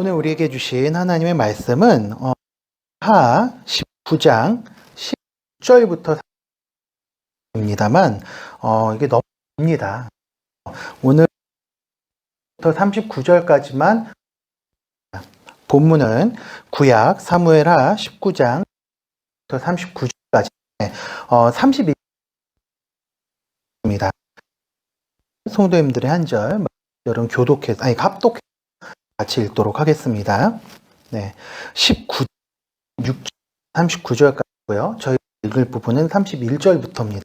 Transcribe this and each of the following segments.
오늘 우리에게 주신 하나님의 말씀은 하 19장 10절부터 입니다만 이게 너무 깁니다. 오늘부터 39절까지만 본문은 구약 사무엘하 19장부터 39절까지 32절입니다. 성도님들의 한 절 여러분 합독해서 같이 읽도록 하겠습니다. 네, 39절까지고요. 저희 읽을 부분은 31절부터입니다.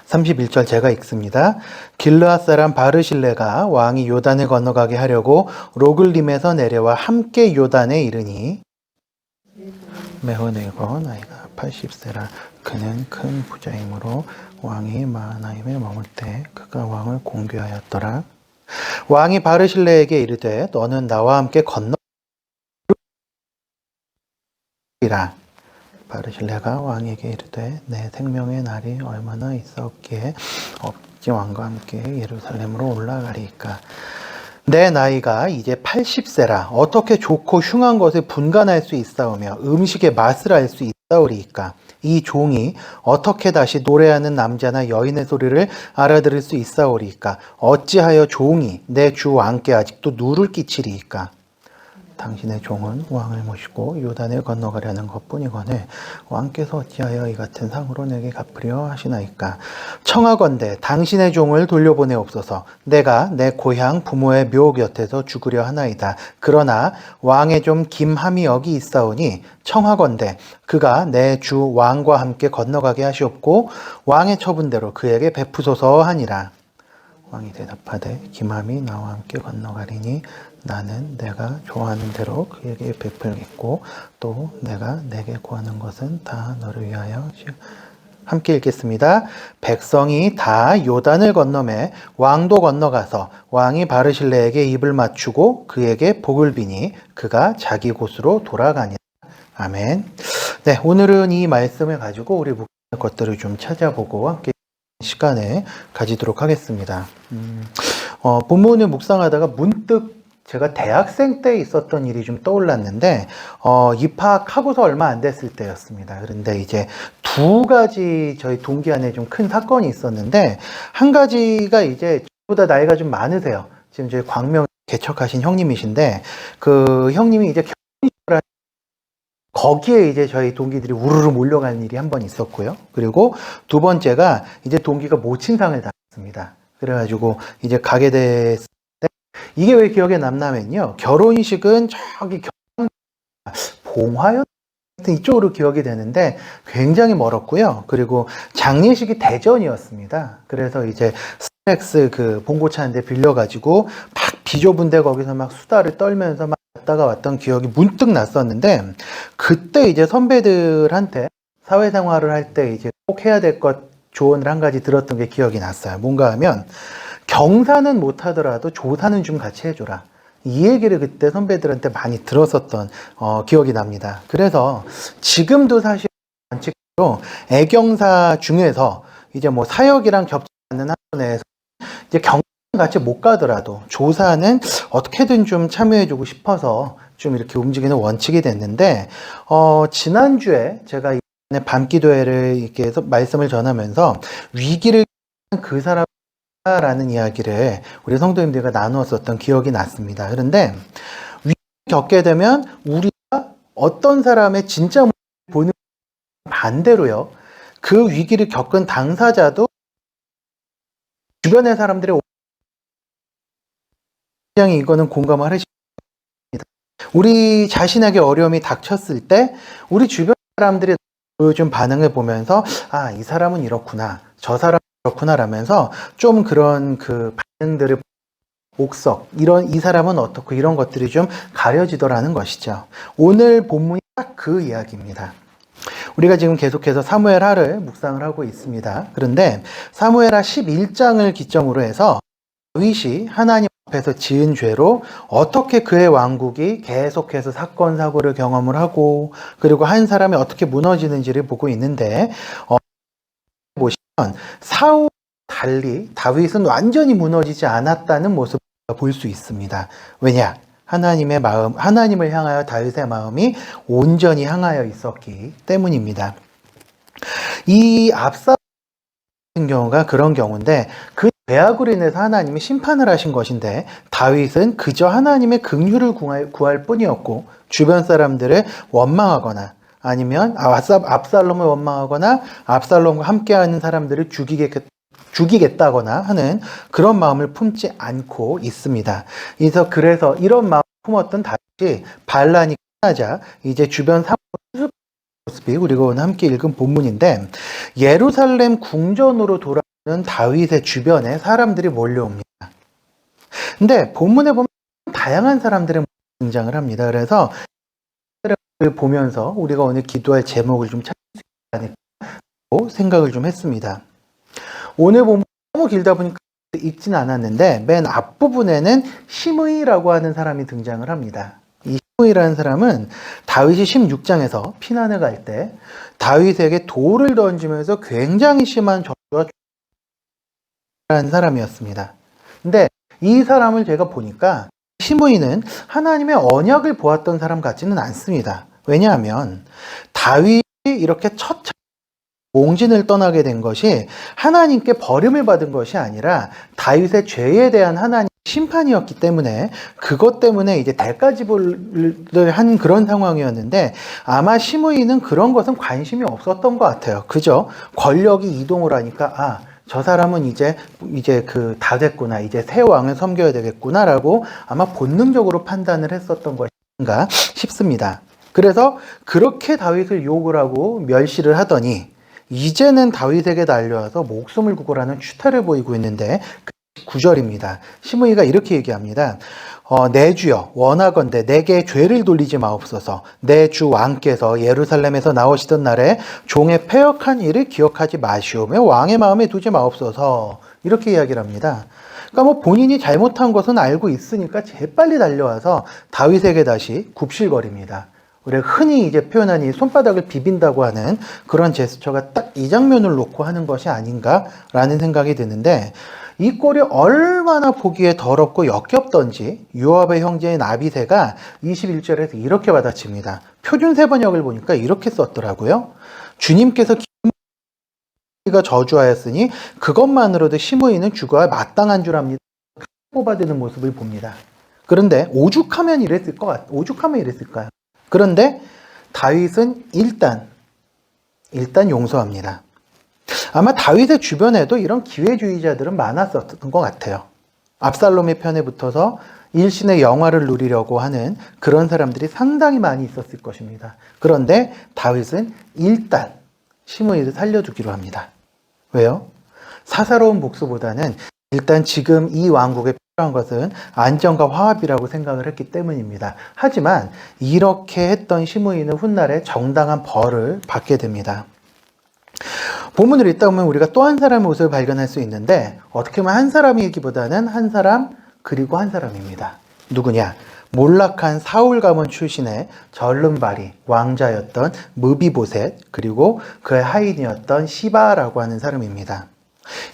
31절 제가 읽습니다. 길르앗 사람 바르실레가 왕이 요단을 건너가게 하려고 로글림에서 내려와 함께 요단에 이르니 매우 늙어 나이가 80세라 그는 큰 부자이므로 왕이 마하나임에 머물 때 그가 왕을 공개하였더라. 왕이 바르실레에게 이르되 너는 나와 함께 건너리라. 바르실레가 왕에게 이르되 내 생명의 날이 얼마나 있었기에 어찌 왕과 함께 예루살렘으로 올라가리이까. 내 나이가 이제 80세라 어떻게 좋고 흉한 것을 분간할 수 있사오며 음식의 맛을 알 수 있사오리이까. 이 종이 어떻게 다시 노래하는 남자나 여인의 소리를 알아들을 수 있사오리이까. 어찌하여 종이 내 주 왕께 아직도 누를 끼치리이까. 당신의 종은 왕을 모시고 요단을 건너가려는 것뿐이거늘 왕께서 어찌하여 이 같은 상으로 내게 갚으려 하시나이까. 청하건대 당신의 종을 돌려보내옵소서. 내가 내 고향 부모의 묘 곁에서 죽으려 하나이다. 그러나 왕의 좀 김함이 여기 있사오니 청하건대 그가 내 주 왕과 함께 건너가게 하시옵고 왕의 처분대로 그에게 베푸소서 하니라. 왕이 대답하되 김함이 나와 함께 건너가리니 나는 내가 좋아하는 대로 그에게 베풀겠고 또 내가 내게 구하는 것은 다 너를 위하여. 함께 읽겠습니다. 백성이 다 요단을 건너매 왕도 건너가서 왕이 바르실레에게 입을 맞추고 그에게 복을 비니 그가 자기 곳으로 돌아가니라. 아멘. 네, 오늘은 이 말씀을 가지고 우리 묵상할 것들을 좀 찾아보고 함께 시간을 가지도록 하겠습니다. 본문을 묵상하다가 문득 제가 대학생 때 있었던 일이 좀 떠올랐는데 입학하고서 얼마 안 됐을 때였습니다. 그런데 이제 두 가지 저희 동기 안에 좀 큰 사건이 있었는데 한 가지가 이제 저보다 나이가 좀 많으세요. 지금 저희 광명 개척하신 형님이신데 그 형님이 이제 결혼식을 거기에 이제 저희 동기들이 우르르 몰려가는 일이 한 번 있었고요. 그리고 두 번째가 이제 동기가 모친상을 당했습니다. 그래가지고 이제 가게 됐을 때 이게 왜 기억에 남냐면요. 결혼식은 저기 봉화였 이쪽으로 기억이 되는데 굉장히 멀었고요. 그리고 장례식이 대전이었습니다. 그래서 이제 스트렉스 그 봉고차 한 대 빌려가지고 막 비좁은데 거기서 막 수다를 떨면서 막 갔다가 왔던 기억이 문득 났었는데 그때 이제 선배들한테 사회생활을 할 때 이제 꼭 해야 될 것 조언을 한 가지 들었던 게 기억이 났어요. 뭔가 하면 경사는 못하더라도 조사는 좀 같이 해줘라. 이 얘기를 그때 선배들한테 많이 들었었던 기억이 납니다. 그래서 지금도 사실 원칙으로 애경사 중에서 이제 뭐 사역이랑 겹치지 않는 학원에서 이제 경사는 같이 못 가더라도 조사는 어떻게든 좀 참여해주고 싶어서 좀 이렇게 움직이는 원칙이 됐는데 지난주에 제가 이번에 밤기도회를 이렇게 해서 말씀을 전하면서 위기를 그 사람 라는 이야기를 우리 성도님들과 나누었었던 기억이 났습니다. 그런데 위기를 겪게 되면 우리가 어떤 사람의 진짜 모습을 보는 반대로요. 그 위기를 겪은 당사자도 주변의 사람들의 굉장히 이거는 공감을 하십니다. 우리 자신에게 어려움이 닥쳤을 때 우리 주변 사람들이 보여준 반응을 보면서 아, 이 사람은 이렇구나. 저 사람은 그렇구나 라면서 좀 그런 그 반응들을 옥석 이 사람은 어떻고 이런 것들이 좀 가려지더라는 것이죠. 오늘 본문이 딱 그 이야기입니다. 우리가 지금 계속해서 사무엘하를 묵상을 하고 있습니다. 그런데 사무엘하 11장을 기점으로 해서 다윗이 하나님 앞에서 지은 죄로 어떻게 그의 왕국이 계속해서 사건 사고를 경험을 하고 그리고 한 사람이 어떻게 무너지는지를 보고 있는데 보시면 사울과 달리 다윗은 완전히 무너지지 않았다는 모습을 볼 수 있습니다. 왜냐? 하나님의 마음, 하나님을 향하여 다윗의 마음이 온전히 향하여 있었기 때문입니다. 이 압살롬 같은 경우가 그런 경우인데 그 죄악으로 인해서 하나님이 심판을 하신 것인데 다윗은 그저 하나님의 긍휼을 구할 뿐이었고 주변 사람들을 원망하거나 아니면 압살롬을 원망하거나 압살롬과 함께하는 사람들을 죽이겠다거나 하는 그런 마음을 품지 않고 있습니다. 그래서 이런 마음을 품었던 다윗이 반란이 끝나자 이제 주변 상황을 모습이 우리가 오늘 함께 읽은 본문인데 예루살렘 궁전으로 돌아오는 다윗의 주변에 사람들이 몰려옵니다. 근데 본문에 보면 다양한 사람들의 등장을 합니다. 그래서 보면서 우리가 오늘 기도할 제목을 좀 찾을 수 있지 않을까 생각을 좀 했습니다. 오늘 본문 너무 길다 보니까 읽진 않았는데 맨 앞부분에는 시므이라고 하는 사람이 등장을 합니다. 이 시므이라는 사람은 다윗이 16장에서 피난을 갈 때 다윗에게 돌을 던지면서 굉장히 심한 저주가 하는 사람이었습니다. 근데 이 사람을 제가 보니까 시므이는 하나님의 언약을 보았던 사람 같지는 않습니다. 왜냐하면 다윗이 이렇게 처참히 몽진을 떠나게 된 것이 하나님께 버림을 받은 것이 아니라 다윗의 죄에 대한 하나님의 심판이었기 때문에 그것 때문에 이제 대가지불을 한 그런 상황이었는데 아마 시므이는 그런 것은 관심이 없었던 것 같아요. 그저 권력이 이동을 하니까 저 사람은 이제 다 됐구나. 이제 새 왕을 섬겨야 되겠구나라고 아마 본능적으로 판단을 했었던 것인가 싶습니다. 그래서 그렇게 다윗을 욕을 하고 멸시를 하더니 이제는 다윗에게 달려와서 목숨을 구걸하는 추태를 보이고 있는데 9절입니다. 시므이가 이렇게 얘기합니다. 내 주여 원하건대 내게 죄를 돌리지 마옵소서. 내 주 왕께서 예루살렘에서 나오시던 날에 종의 패역한 일을 기억하지 마시오며 왕의 마음에 두지 마옵소서. 이렇게 이야기를 합니다. 그러니까 뭐 본인이 잘못한 것은 알고 있으니까 재빨리 달려와서 다윗에게 다시 굽실거립니다. 우리가 흔히 이제 표현하니 손바닥을 비빈다고 하는 그런 제스처가 딱 이 장면을 놓고 하는 것이 아닌가라는 생각이 드는데 이 꼴이 얼마나 보기에 더럽고 역겹던지 요압의 형제인 아비새가 21절에서 이렇게 받아칩니다. 표준세 번역을 보니까 이렇게 썼더라고요. 주님께서 기가 저주하였으니 그것만으로도 시므이는 죽어야 마땅한 줄 압니다. 뽑아드는 모습을 봅니다. 그런데 오죽하면 이랬을까요? 그런데 다윗은 일단 용서합니다. 아마 다윗의 주변에도 이런 기회주의자들은 많았었던 것 같아요. 압살롬의 편에 붙어서 일신의 영화를 누리려고 하는 그런 사람들이 상당히 많이 있었을 것입니다. 그런데 다윗은 일단 시므이를 살려두기로 합니다. 왜요? 사사로운 복수보다는 일단 지금 이 왕국에 필요한 것은 안정과 화합이라고 생각을 했기 때문입니다. 하지만 이렇게 했던 시므이는 훗날에 정당한 벌을 받게 됩니다. 본문을 읽다 보면 우리가 또 한 사람의 모습을 발견할 수 있는데 어떻게 보면 한 사람이기보다는 한 사람 그리고 한 사람입니다. 누구냐? 몰락한 사울 가문 출신의 절름발이 왕자였던 무비보셋 그리고 그의 하인이었던 시바라고 하는 사람입니다.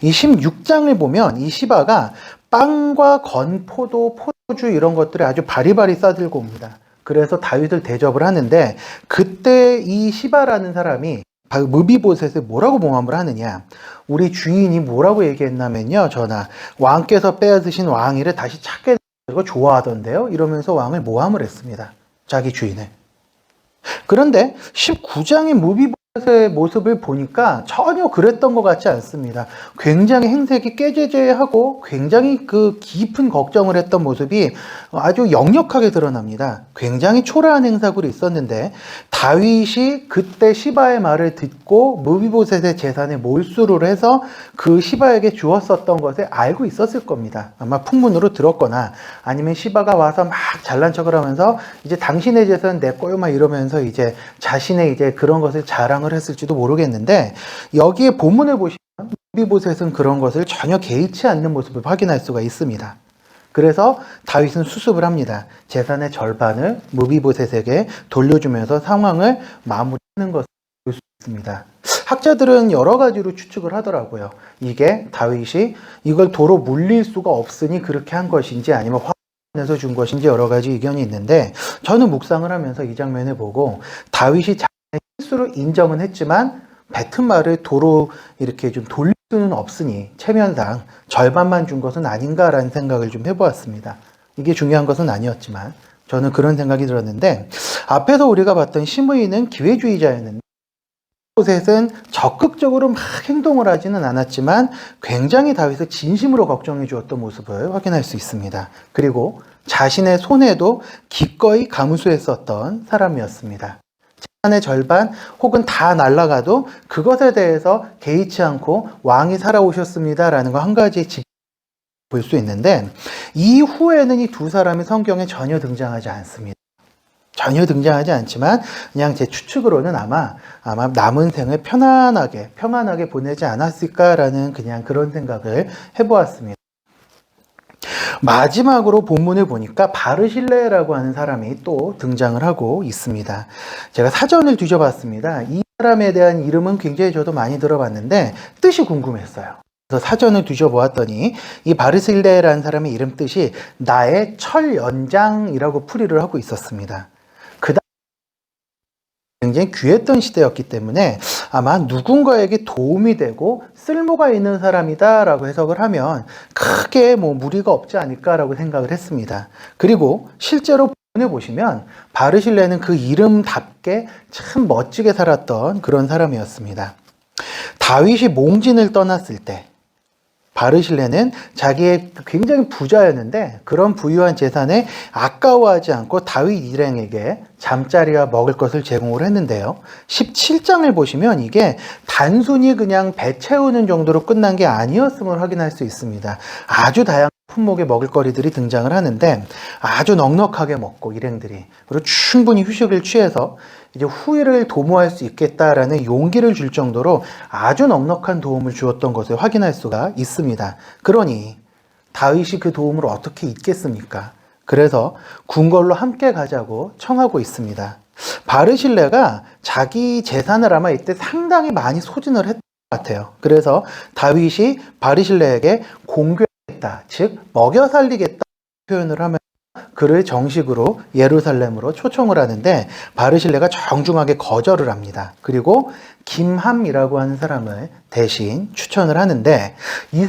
이 16장을 보면 이 시바가 빵과 건포도, 포도주 이런 것들을 아주 바리바리 싸들고 옵니다. 그래서 다윗을 대접을 하는데 그때 이 시바라는 사람이 무비보셋을 뭐라고 모함을 하느냐? 우리 주인이 뭐라고 얘기했냐면요. 왕께서 빼앗으신 왕위를 다시 찾게 되고 좋아하던데요. 이러면서 왕을 모함을 했습니다. 자기 주인을. 그런데 19장의 무비보셋의 모습을 보니까 전혀 그랬던 것 같지 않습니다. 굉장히 행색이 깨재재하고 굉장히 그 깊은 걱정을 했던 모습이 아주 역력하게 드러납니다. 굉장히 초라한 행사구로 있었는데 다윗이 그때 시바의 말을 듣고 무비보셋의 재산에 몰수를 해서 그 시바에게 주었었던 것을 알고 있었을 겁니다. 아마 풍문으로 들었거나 아니면 시바가 와서 막 잘난 척을 하면서 이제 당신의 재산 내 거요 막 이러면서 이제 자신의 이제 그런 것을 자랑을 했을지도 모르겠는데 여기에 본문을 보시면 무비보셋은 그런 것을 전혀 개의치 않는 모습을 확인할 수가 있습니다. 그래서 다윗은 수습을 합니다. 재산의 절반을 무비보셋에게 돌려주면서 상황을 마무리하는 것을 볼 수 있습니다. 학자들은 여러 가지로 추측을 하더라고요. 이게 다윗이 이걸 도로 물릴 수가 없으니 그렇게 한 것인지 아니면 에서 준 것인지 여러 가지 의견이 있는데, 저는 묵상을 하면서 이 장면을 보고 다윗이 자신의 실수로 인정은 했지만 뱉은 말을 도로 이렇게 좀 돌릴 수는 없으니 체면상 절반만 준 것은 아닌가라는 생각을 좀 해보았습니다. 이게 중요한 것은 아니었지만 저는 그런 생각이 들었는데, 앞에서 우리가 봤던 시므이는 기회주의자였는데 보셋은 적극적으로 막 행동을 하지는 않았지만 굉장히 다윗을 진심으로 걱정해 주었던 모습을 확인할 수 있습니다. 그리고 자신의 손해도 기꺼이 감수했었던 사람이었습니다. 재산의 절반 혹은 다 날아가도 그것에 대해서 개의치 않고 왕이 살아오셨습니다라는 거 한 가지 볼 수 있는데, 이후에는 이 두 사람이 성경에 전혀 등장하지 않습니다. 전혀 등장하지 않지만 그냥 제 추측으로는 아마 남은 생을 평안하게 보내지 않았을까라는 그냥 그런 생각을 해보았습니다. 마지막으로 본문을 보니까 바르실레라고 하는 사람이 또 등장을 하고 있습니다. 제가 사전을 뒤져봤습니다. 이 사람에 대한 이름은 굉장히 저도 많이 들어봤는데 뜻이 궁금했어요. 그래서 사전을 뒤져보았더니 이 바르실레라는 사람의 이름 뜻이 나의 철 연장이라고 풀이를 하고 있었습니다. 굉장히 귀했던 시대였기 때문에 아마 누군가에게 도움이 되고 쓸모가 있는 사람이다라고 해석을 하면 크게 무리가 없지 않을까라고 생각을 했습니다. 그리고 실제로 본문에 보시면 바르실레는 그 이름답게 참 멋지게 살았던 그런 사람이었습니다. 다윗이 몽진을 떠났을 때 바르실레는 자기의 굉장히 부자였는데 그런 부유한 재산에 아까워하지 않고 다윗 일행에게 잠자리와 먹을 것을 제공을 했는데요. 17장을 보시면 이게 단순히 그냥 배 채우는 정도로 끝난 게 아니었음을 확인할 수 있습니다. 아주 다양한 품목의 먹을거리들이 등장을 하는데 아주 넉넉하게 먹고 일행들이, 그리고 충분히 휴식을 취해서 이제 후일을 도모할 수 있겠다라는 용기를 줄 정도로 아주 넉넉한 도움을 주었던 것을 확인할 수가 있습니다. 그러니 다윗이 그 도움을 어떻게 잊겠습니까? 그래서 궁궐로 함께 가자고 청하고 있습니다. 바르실레가 자기 재산을 아마 이때 상당히 많이 소진을 했던 것 같아요. 그래서 다윗이 바르실레에게 공개했다, 즉 먹여 살리겠다 표현을 하면 그를 정식으로 예루살렘으로 초청을 하는데 바르실레가 정중하게 거절을 합니다. 그리고 김함이라고 하는 사람을 대신 추천을 하는데, 이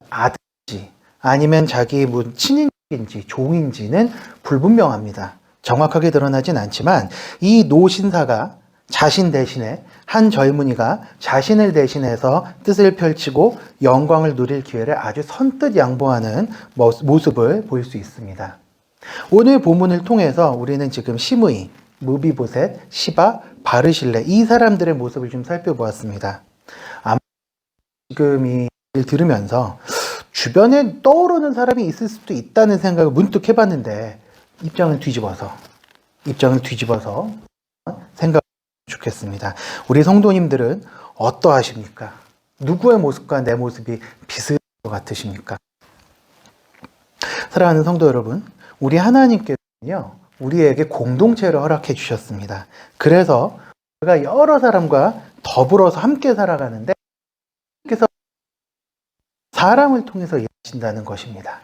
아들인지 아니면 자기 친인인지 종인지는 불분명합니다. 정확하게 드러나진 않지만 이 노신사가 자신 대신에 한 젊은이가 자신을 대신해서 뜻을 펼치고 영광을 누릴 기회를 아주 선뜻 양보하는 모습을 볼 수 있습니다. 오늘 본문을 통해서 우리는 지금 시므이, 무비보셋, 시바, 바르실레 이 사람들의 모습을 좀 살펴보았습니다. 아마 지금 이 일을 들으면서 주변에 떠오르는 사람이 있을 수도 있다는 생각을 문득 해봤는데 입장을 뒤집어서 생각하면 좋겠습니다. 우리 성도님들은 어떠하십니까? 누구의 모습과 내 모습이 비슷한 것 같으십니까? 사랑하는 성도 여러분, 우리 하나님께서는요, 우리에게 공동체를 허락해 주셨습니다. 그래서 우리가 여러 사람과 더불어서 함께 살아가는데 그래서 사람을 통해서 일하신다는 것입니다.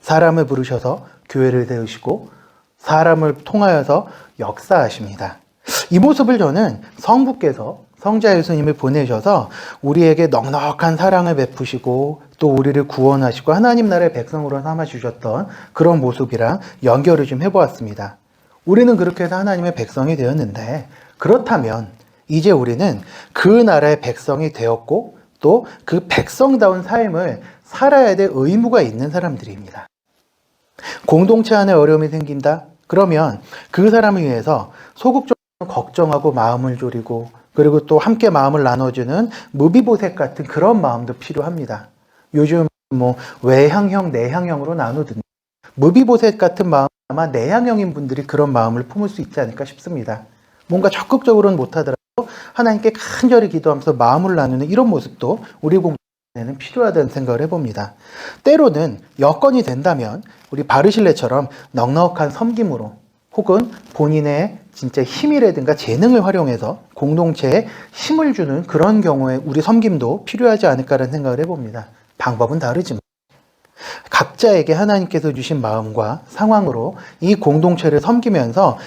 사람을 부르셔서 교회를 세우시고 사람을 통하여서 역사하십니다. 이 모습을 저는 성부께서 성자 예수님을 보내셔서 우리에게 넉넉한 사랑을 베푸시고 또 우리를 구원하시고 하나님 나라의 백성으로 삼아주셨던 그런 모습이랑 연결을 좀 해보았습니다. 우리는 그렇게 해서 하나님의 백성이 되었는데, 그렇다면 이제 우리는 그 나라의 백성이 되었고 또 그 백성다운 삶을 살아야 될 의무가 있는 사람들입니다. 공동체 안에 어려움이 생긴다? 그러면 그 사람을 위해서 소극적으로 걱정하고 마음을 졸이고, 그리고 또 함께 마음을 나눠주는 무비보셋 같은 그런 마음도 필요합니다. 요즘 외향형, 내향형으로 나누던데 무비보셋 같은 마음, 아마 내향형인 분들이 그런 마음을 품을 수 있지 않을까 싶습니다. 뭔가 적극적으로는 못하더라도 하나님께 간절히 기도하면서 마음을 나누는 이런 모습도 우리 공동체에는 필요하다는 생각을 해봅니다. 때로는 여건이 된다면 우리 바르실레처럼 넉넉한 섬김으로 혹은 본인의 진짜 힘이라든가 재능을 활용해서 공동체에 힘을 주는 그런 경우에 우리 섬김도 필요하지 않을까라는 생각을 해봅니다. 방법은 다르지만 각자 각자에게 하나님께서 주신 마음과 상황으로 이 공동체를 섬기면서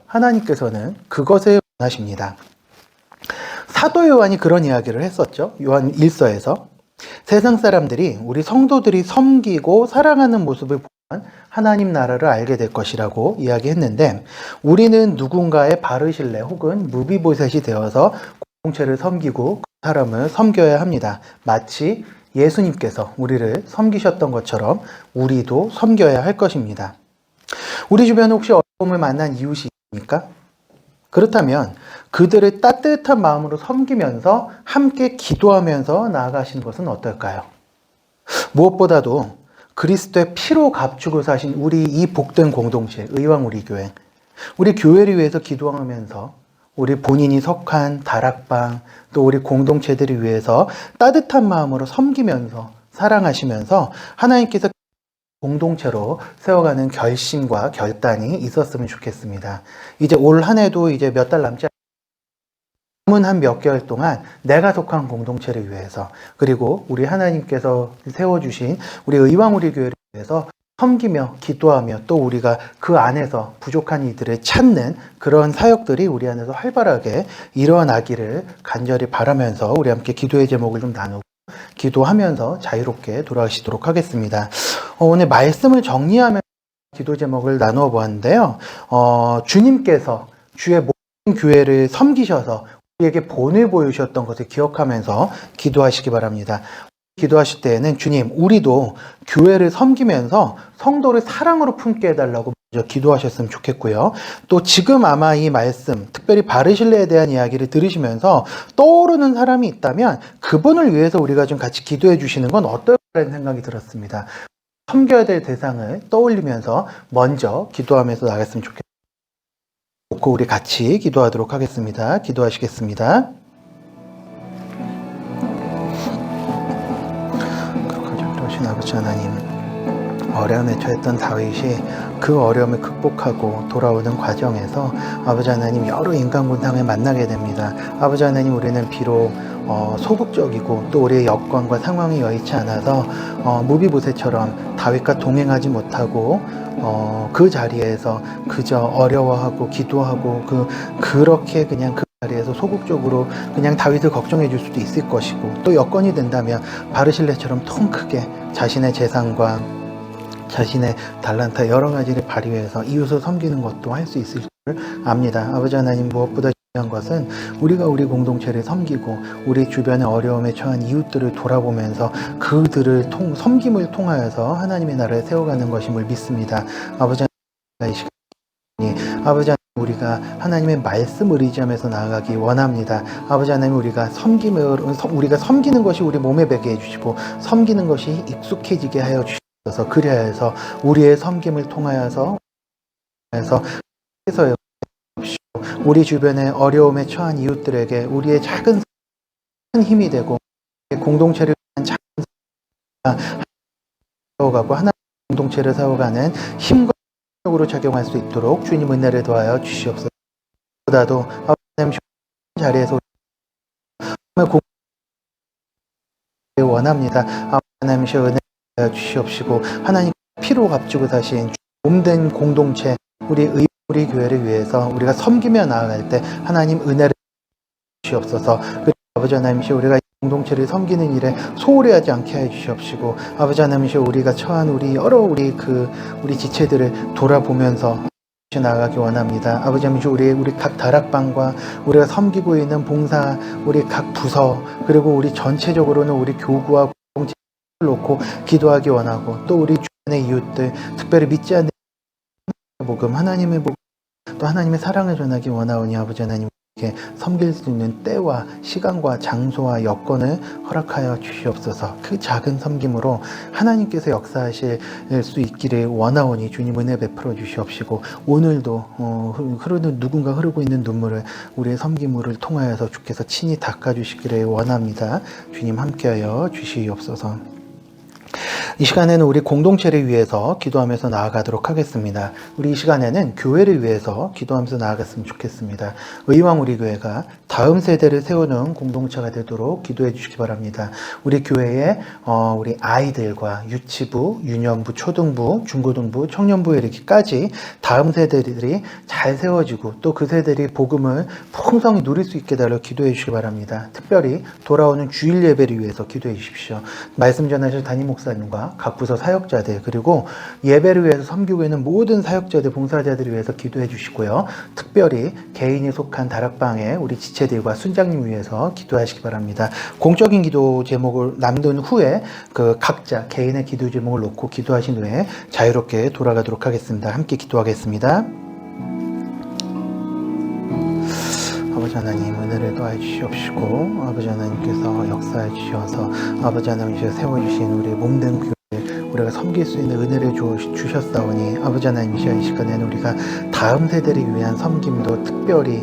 하나님께서는 그것을 원하십니다. 사도 요한이 그런 이야기를 했었죠. 요한 1서에서 세상 사람들이 우리 성도들이 섬기고 사랑하는 모습을 보면 하나님 나라를 알게 될 것이라고 이야기했는데, 우리는 누군가의 바르실레 혹은 무비보셋이 되어서 공동체를 섬기고 그 사람을 섬겨야 합니다. 마치 예수님께서 우리를 섬기셨던 것처럼 우리도 섬겨야 할 것입니다. 우리 주변에 혹시 어려움을 만난 이웃이 있습니까? 그렇다면 그들을 따뜻한 마음으로 섬기면서 함께 기도하면서 나아가시는 것은 어떨까요? 무엇보다도 그리스도의 피로 값주고 사신 우리 이 복된 공동체, 의왕 우리 교회, 우리 교회를 위해서 기도하면서 우리 본인이 속한 다락방, 또 우리 공동체들을 위해서 따뜻한 마음으로 섬기면서 사랑하시면서 하나님께서 공동체로 세워가는 결심과 결단이 있었으면 좋겠습니다. 이제 올 한 해도 이제 몇 달 남지 남은 한 몇 개월 동안 내가 속한 공동체를 위해서, 그리고 우리 하나님께서 세워주신 우리 의왕 우리 교회를 위해서 섬기며 기도하며, 또 우리가 그 안에서 부족한 이들을 찾는 그런 사역들이 우리 안에서 활발하게 일어나기를 간절히 바라면서 우리 함께 기도의 제목을 좀 나누고 기도하면서 자유롭게 돌아가시도록 하겠습니다. 오늘 말씀을 정리하면서 기도 제목을 나누어 보았는데요. 주님께서 주의 모든 교회를 섬기셔서 우리에게 본을 보여주셨던 것을 기억하면서 기도하시기 바랍니다. 기도하실 때에는 주님, 우리도 교회를 섬기면서 성도를 사랑으로 품게 해달라고 먼저 기도하셨으면 좋겠고요. 또 지금 아마 이 말씀, 특별히 바르실레에 대한 이야기를 들으시면서 떠오르는 사람이 있다면 그분을 위해서 우리가 좀 같이 기도해 주시는 건 어떨까라는 생각이 들었습니다. 섬겨야 될 대상을 떠올리면서 먼저 기도하면서 나갔으면 좋겠습니다. 놓고 우리 같이 기도하도록 하겠습니다. 기도하시겠습니다. 그러신 아버지 하나님, 어려움에 처했던 다윗이 그 어려움을 극복하고 돌아오는 과정에서 아버지 하나님 여러 인간 군상을 만나게 됩니다. 아버지 하나님, 우리는 비록 소극적이고 또 우리의 여건과 상황이 여의치 않아서 무비보셋처럼 다윗과 동행하지 못하고 그 자리에서 그저 어려워하고 기도하고 그렇게 그냥 그 자리에서 소극적으로 그냥 다윗을 걱정해 줄 수도 있을 것이고, 또 여건이 된다면 바르실레처럼 통 크게 자신의 재산과 자신의 달란트 여러 가지를 발휘해서 이웃을 섬기는 것도 할 수 있을 줄 압니다. 아버지 하나님, 무엇보다 중요한 것은 우리가 우리 공동체를 섬기고 우리 주변의 어려움에 처한 이웃들을 돌아보면서 그들을 섬김을 통하여서 하나님의 나라를 세워가는 것임을 믿습니다. 아버지 하나님, 이 시간이 아버지 하나님, 우리가 하나님의 말씀을 의지하면서 나아가기 원합니다. 아버지 하나님, 우리가 섬기는 것이 우리 몸에 배게 해주시고 섬기는 것이 익숙해지게 하여 주셔서, 그리하여 해서 우리의 섬김을 통하여서 우리 주변의 어려움에 처한 이웃들에게 우리의 작은 힘이 되고 공동체를 위한 작은 세워가고 하나님 공동체를 세워가는 힘과 능력으로 작용할 수 있도록 주님 은혜를 더하여 주시옵소서. 보다도 하나님 자리에서 원합니다. 하나님 은혜 더하여 주시옵시고, 하나님 피로 값주고 사신 몸된 공동체 우리 교회를 위해서 우리가 섬기며 나아갈 때 하나님 은혜를 주시옵소서. 그리고 아버지 하나님, 우리가 공동체를 섬기는 일에 소홀히 하지 않게 해 주시옵시고, 아버지 하나님, 우리가 처한 우리 지체들을 돌아보면서 나아가기 원합니다. 아버지 하나님, 우리 각 다락방과 우리가 섬기고 있는 봉사, 우리 각 부서, 그리고 우리 전체적으로는 우리 교구와 공동체를 놓고 기도하기 원하고, 또 우리 주변의 이웃들, 특별히 믿지 않는 복음, 하나님의 복음, 또 하나님의 사랑을 전하기 원하오니 아버지 하나님, 섬길 수 있는 때와 시간과 장소와 여건을 허락하여 주시옵소서. 그 작은 섬김으로 하나님께서 역사하실 수 있기를 원하오니 주님 은혜 베풀어 주시옵시고, 오늘도 누군가 흐르고 있는 눈물을 우리의 섬김을 통하여서 주께서 친히 닦아주시기를 원합니다. 주님 함께하여 주시옵소서. 이 시간에는 우리 공동체를 위해서 기도하면서 나아가도록 하겠습니다. 우리 이 시간에는 교회를 위해서 기도하면서 나아갔으면 좋겠습니다. 의왕 우리 교회가 다음 세대를 세우는 공동체가 되도록 기도해 주시기 바랍니다. 우리 교회에 우리 아이들과 유치부, 유년부, 초등부, 중고등부, 청년부에 이르기까지 다음 세대들이 잘 세워지고 또 그 세대들이 복음을 풍성히 누릴 수 있게 달라 기도해 주시기 바랍니다. 특별히 돌아오는 주일 예배를 위해서 기도해 주십시오. 말씀 전하실 담임 목사님과 각 부서 사역자들 그리고 예배를 위해서 섬기고 있는 모든 사역자들 봉사자들을 위해서 기도해 주시고요. 특별히 개인이 속한 다락방에 우리 지체들과 순장님 위해서 기도하시기 바랍니다. 공적인 기도 제목을 남긴 후에 그 각자 개인의 기도 제목을 놓고 기도하신 후에 자유롭게 돌아가도록 하겠습니다. 함께 기도하겠습니다. 아버지 하나님 은혜를 더해 주시옵시고 아버지 하나님께서 역사해 주셔서 아버지 하나님께서 세워주신 우리 몸된 교회 우리가 섬길 수 있는 은혜를 주셨사오니 아버지 하나님이시여 이 시간에는 우리가 다음 세대를 위한 섬김도 특별히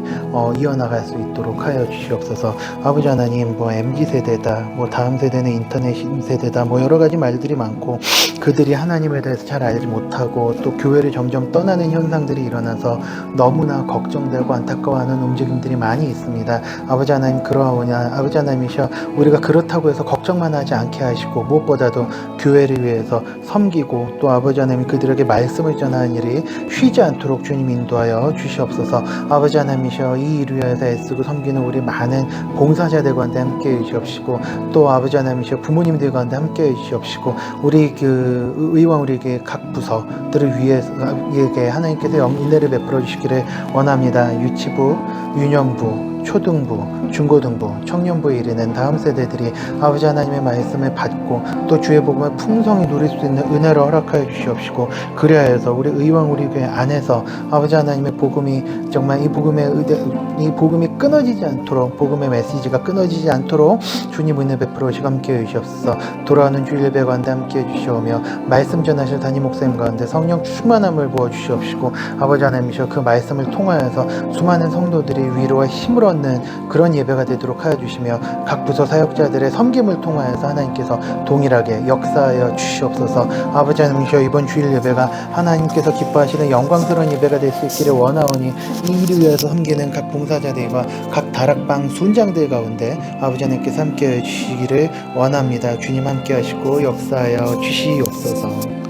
이어나갈 수 있도록 하여 주시옵소서. 아버지 하나님 MZ세대다 다음 세대는 인터넷 세대다 여러 가지 말들이 많고 그들이 하나님에 대해서 잘 알지 못하고 또 교회를 점점 떠나는 현상들이 일어나서 너무나 걱정되고 안타까워하는 움직임들이 많이 있습니다. 아버지 하나님 그러하오냐 아버지 하나님이시여 우리가 그렇다고 해서 걱정만 하지 않게 하시고 무엇보다도 교회를 위해서 섬기고 또 아버지 하나님 그들에게 말씀을 전하는 일이 쉬지 않도록 주님 인도하여 주시옵소서. 아버지 하나님이시여 이 일을 위해서 애쓰고 섬기는 우리 많은 봉사자들 가운데 함께 해주시옵시고 또 아버지 하나님이시여 부모님들 가운데 함께 해주시옵시고 우리 의왕 우리에게 각 부서들을 위해서 하나님께서 은혜를 베풀어 주시기를 원합니다. 유치부, 유년부, 초등부, 중고등부, 청년부에 이르는 다음 세대들이 아버지 하나님의 말씀을 받고 또 주의 복음을 풍성히 누릴 수 있는 은혜를 허락하여 주시옵시고 그리하여서 우리 의왕 우리 교회 안에서 아버지 하나님의 복음이 정말 이 복음이 끊어지지 않도록 복음의 메시지가 끊어지지 않도록 주님 은혜 베풀어 주시고 함께 해주시옵소서. 돌아오는 주일 예배 가운데 함께 해주시오며 말씀 전하실 담임 목사님 가운데 성령 충만함을 부어 주시옵시고 아버지 하나님이시여 그 말씀을 통하여서 수많은 성도들이 위로와 힘을 얻는 그런 예배가 되도록 하여 주시며 각 부서 사역자들의 섬김을 통하여서 하나님께서 동일하게 역사하여 주시옵소서. 아버지 하나님이시여 이번 주일 예배가 하나님께서 기뻐하시는 영광스러운 예배가 될 수 있기를 원하오니 이 일을 위해서 섬기는 각 봉사자들과 각 다락방 순장들 가운데 아버지 하나님께서 함께해 주시기를 원합니다. 주님 함께 하시고 역사하여 주시옵소서.